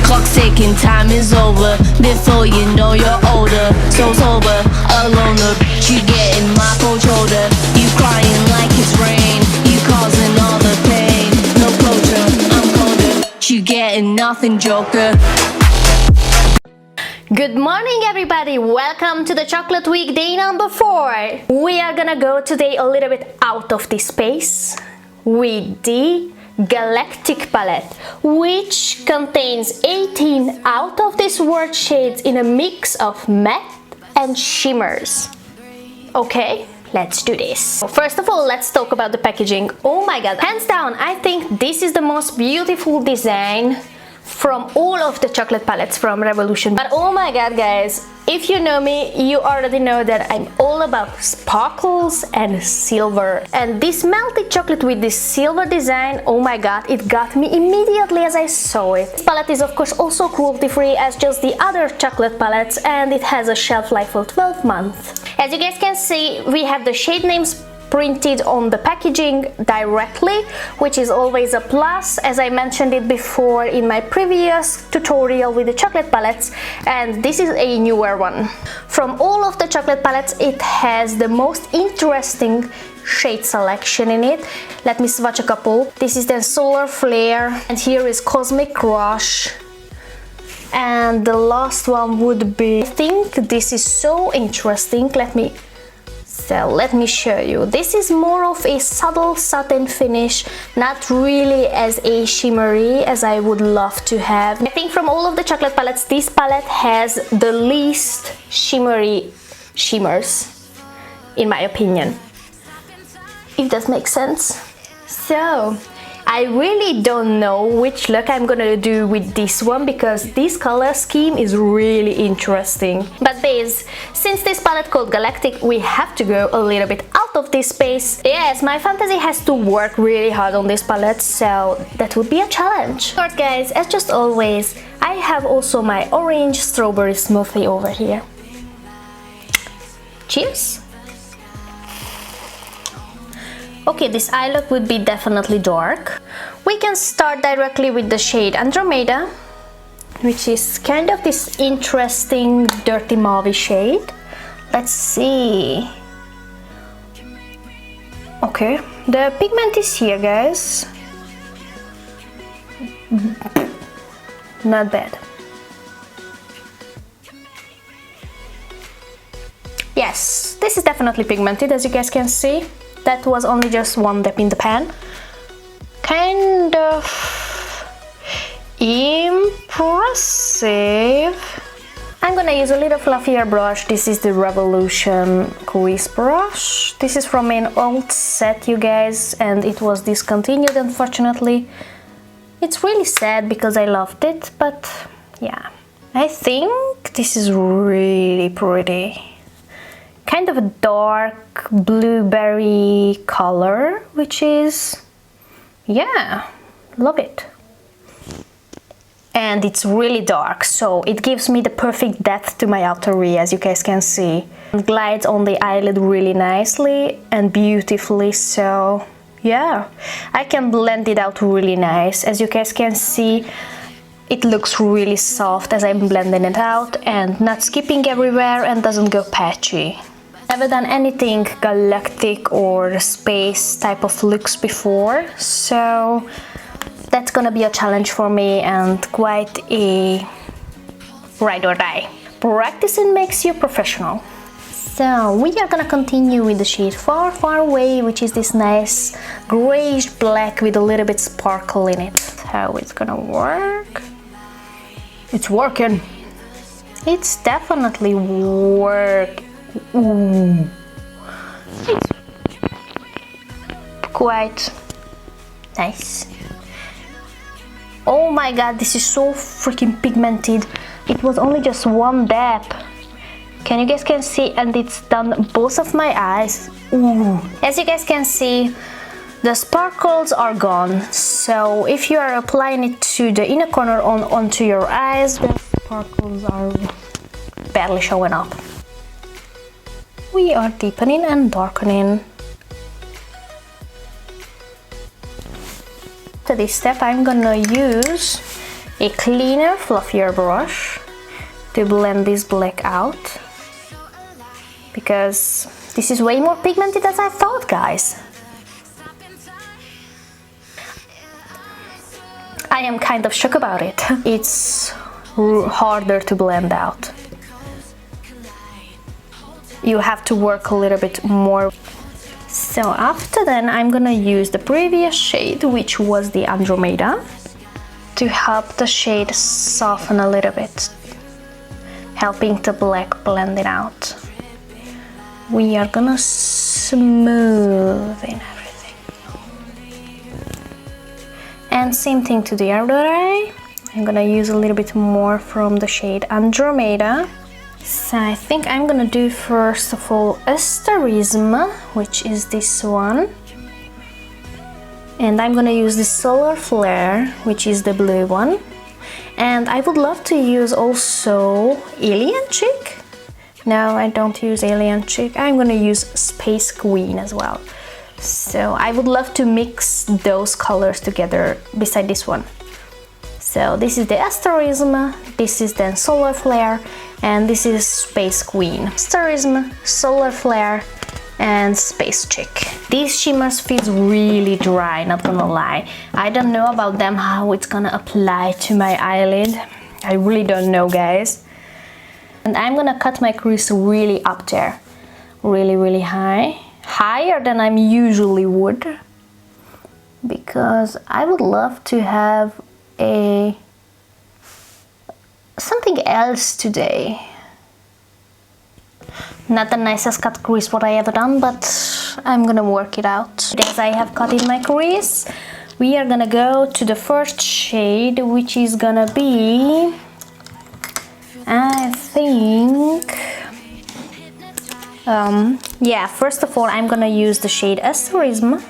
Clock's ticking, time is over. Before you know you're older. So sober, alone, the bitch you getting my cold shoulder. You crying like it's rain. You causing all the pain. No closure, I'm colder. You getting nothing, Joker. Good morning everybody, welcome to the Chocolate Week day number 4. We are gonna go today a little bit out of this space with the Galactic Palette, which contains 18 out of this world shades in a mix of matte and shimmers. Okay, let's do this. First of all, let's talk about the packaging. Oh my god, hands down, I think this is the most beautiful design from all of the chocolate palettes from Revolution. But oh my god guys, if you know me, you already know that I'm all about sparkles and silver. And this melted chocolate with this silver design, oh my god, it got me immediately as I saw it. This palette is of course also cruelty free as just the other chocolate palettes, and it has a shelf life of 12 months. As you guys can see, we have the shade names printed on the packaging directly, which is always a plus, as I mentioned it before in my previous tutorial with the chocolate palettes, and this is a newer one. From all of the chocolate palettes, it has the most interesting shade selection in it. Let me swatch a couple. This is the Solar Flare, and here is Cosmic Rush. And the last one would be, I think this is so interesting. Let me show you. This is more of a subtle satin finish, not really as a shimmery as I would love to have. I think from all of the chocolate palettes, this palette has the least shimmery shimmers, in my opinion, if that makes sense. So I really don't know which look I'm gonna do with this one, because this color scheme is really interesting. But since this palette called Galactic, we have to go a little bit out of this space. Yes, my fantasy has to work really hard on this palette, so that would be a challenge. Alright guys, as just always, I have also my orange strawberry smoothie over here. Cheers! Okay, this eye look would be definitely dark. We can start directly with the shade Andromeda, which is kind of this interesting dirty mauve shade. Let's see. Okay, the pigment is here, guys. Not bad. Yes, this is definitely pigmented, as you guys can see. That was only just one dip in the pan. Kind of impressive. I'm gonna use a little fluffier brush. This is the Revolution crease brush. This is from an old set, you guys, and it was discontinued, unfortunately. It's really sad because I loved it, but yeah. I think this is really pretty. Kind of a dark blueberry color, which is, yeah, love it. And it's really dark, so it gives me the perfect depth to my outer V, as you guys can see. It glides on the eyelid really nicely and beautifully, so yeah, I can blend it out really nice. As you guys can see, it looks really soft as I'm blending it out and not skipping everywhere and doesn't go patchy. Never done anything galactic or space type of looks before, so that's gonna be a challenge for me and quite a ride or die. Practicing makes you professional. So we are gonna continue with the shade Far Far Away, which is this nice grayish black with a little bit sparkle in it. How it's gonna work? It's working. It's definitely working. Ooh. It's quite nice. Oh my god, this is so freaking pigmented. It was only just one dab. Can you guys can see, and it's done both of my eyes. Ooh. As you guys can see, the sparkles are gone. So if you are applying it to the inner corner onto your eyes, the sparkles are barely showing up. We are deepening and darkening. For this step, I'm gonna use a cleaner, fluffier brush to blend this black out, because this is way more pigmented as I thought, guys. I am kind of shocked about it. It's harder to blend out. You have to work a little bit more. So after that, I'm gonna use the previous shade, which was the Andromeda, to help the shade soften a little bit, helping the black blend it out. We are gonna smooth in everything. And same thing to the other eye. I'm gonna use a little bit more from the shade Andromeda. So I think I'm gonna do first of all Asterism, which is this one. And I'm gonna use the Solar Flare, which is the blue one. And I would love to use also Alien Chick. No, I don't use Alien Chick. I'm gonna use Space Queen as well. So I would love to mix those colors together beside this one. So this is the Asterism, this is then Solar Flare, and this is Space Queen. Asterism, Solar Flare, and Space Chick. These shimmers feels really dry, not gonna lie. I don't know about them, how it's gonna apply to my eyelid. I really don't know, guys. And I'm gonna cut my crease really up there, really high, higher than I usually would, because I would love to have something else today. Not the nicest cut crease what I ever done, but I'm gonna work it out. As I have cut in my crease, we are gonna go to the first shade, which is gonna be, I think, yeah, first of all I'm gonna use the shade Asterism,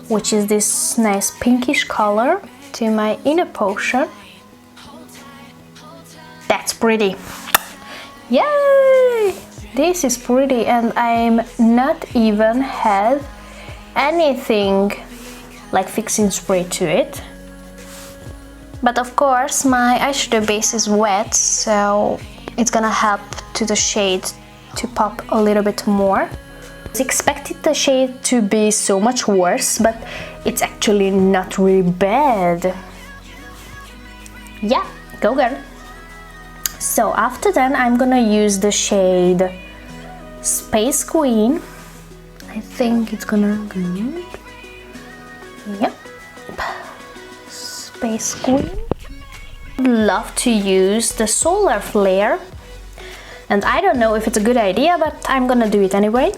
which is this nice pinkish color, to my inner portion. That's pretty. Yay! This is pretty, and I'm not even have anything like fixing spray to it. But of course my eyeshadow base is wet, so it's gonna help to the shade to pop a little bit more. I expected the shade to be so much worse, but it's actually not really bad. Yeah, go girl. So after that I'm gonna use the shade Space Queen. I think it's gonna good. Yep. Space Queen. I'd love to use the Solar Flare, and I don't know if it's a good idea, but I'm gonna do it anyway.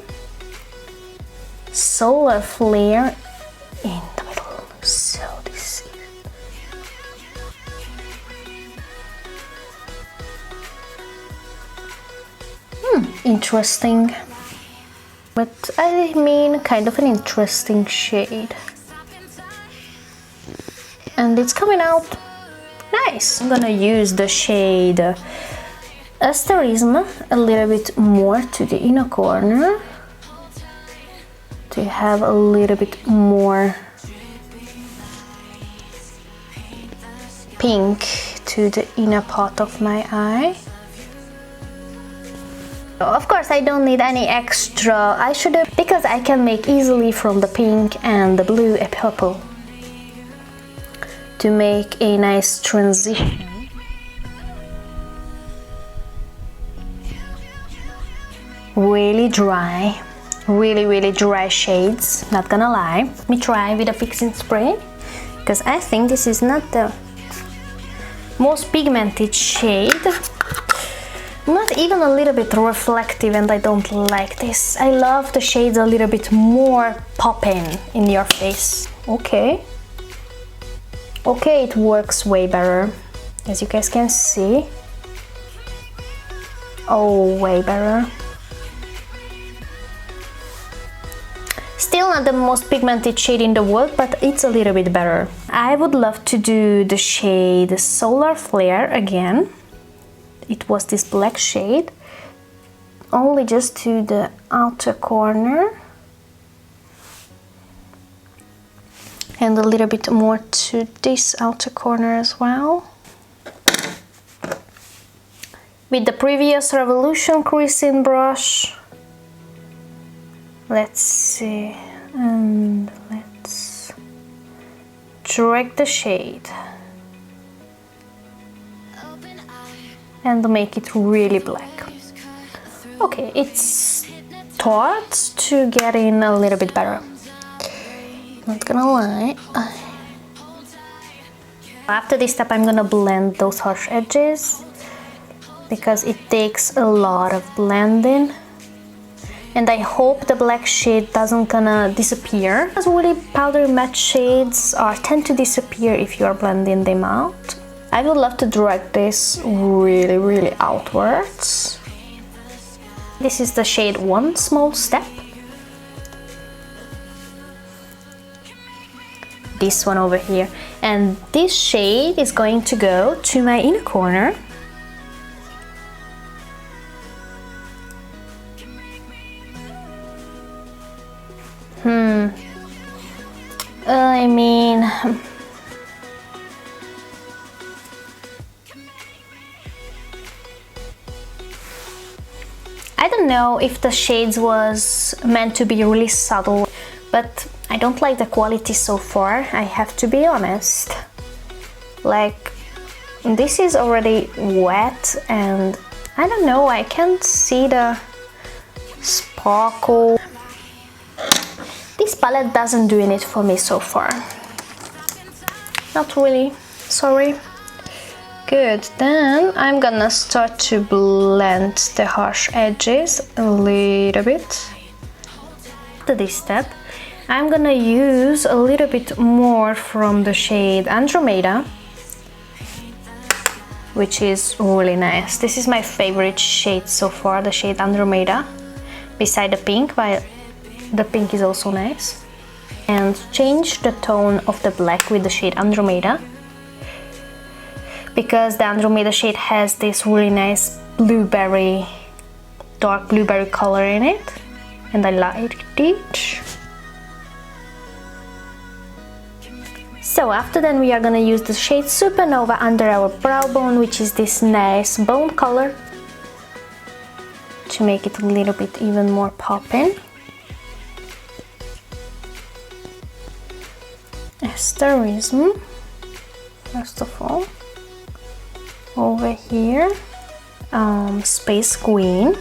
Solar Flare in the middle. So this is... interesting. But I mean, kind of an interesting shade. And it's coming out nice. I'm gonna use the shade Asterism a little bit more to the inner corner, to have a little bit more pink to the inner part of my eye. Of course I don't need any extra eyeshadow, because I can make easily from the pink and the blue a purple to make a nice transition. Really dry. Really dry shades, not gonna lie. Let me try with a fixing spray, because I think this is not the most pigmented shade. Not even a little bit reflective, and I don't like this. I love the shades a little bit more popping in your face. Okay, it works way better, as you guys can see. Oh, way better. Still not the most pigmented shade in the world, but it's a little bit better. I would love to do the shade Solar Flare again. It was this black shade, only just to the outer corner. And a little bit more to this outer corner as well. With the previous Revolution creasing brush. Let's see, and let's drag the shade and make it really black. Okay, it starts to get in a little bit better. Not gonna lie. After this step, I'm gonna blend those harsh edges because it takes a lot of blending. And I hope the black shade doesn't gonna disappear, because really powder matte shades tend to disappear if you are blending them out. I would love to drag this really outwards. This is the shade One Small Step. This one over here. And this shade is going to go to my inner corner. I mean, I don't know if the shades was meant to be really subtle, but I don't like the quality so far, I have to be honest. Like, this is already wet and I don't know, I can't see the sparkle. This palette doesn't do it for me so far. Not really, sorry. Good, then I'm gonna start to blend the harsh edges a little bit. After this step, I'm gonna use a little bit more from the shade Andromeda, which is really nice. This is my favorite shade so far, the shade Andromeda, beside the pink, but the pink is also nice. And change the tone of the black with the shade Andromeda, because the Andromeda shade has this really nice blueberry, dark blueberry color in it, and I liked it. So after that we are gonna use the shade Supernova under our brow bone, which is this nice bone color, to make it a little bit even more popping. Asterism, first of all, over here, Space Queen.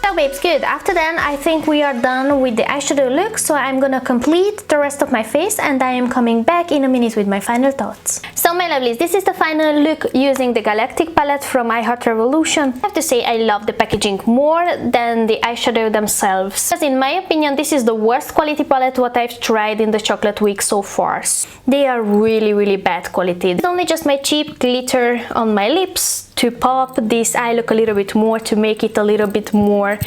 So babes, good. After that I think we are done with the eyeshadow look, so I'm gonna complete the rest of my face and I am coming back in a minute with my final thoughts. So my lovelies, this is the final look using the Galactic palette from Hydrate Revolution. I have to say I love the packaging more than the eyeshadow themselves, because in my opinion this is the worst quality palette what I've tried in the chocolate week so far. They are really bad quality. It's only just my cheap glitter on my lips to pop this eye look a little bit more, to make it a little bit more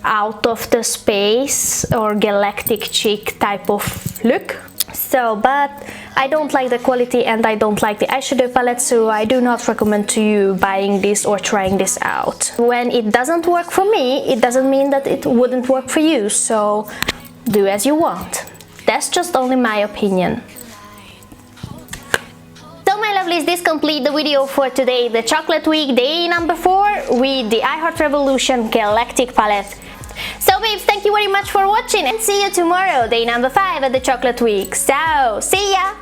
out of the space or galactic chic type of look. So, but I don't like the quality and I don't like the eyeshadow palette, so I do not recommend to you buying this or trying this out. When it doesn't work for me, it doesn't mean that it wouldn't work for you, so do as you want. That's just only my opinion. So my lovelies, this completes the video for today, the chocolate week day number 4 with the Hydrate Revolution Galactic palette. So babes, thank you very much for watching and see you tomorrow, day number 5 at the chocolate week. So, see ya!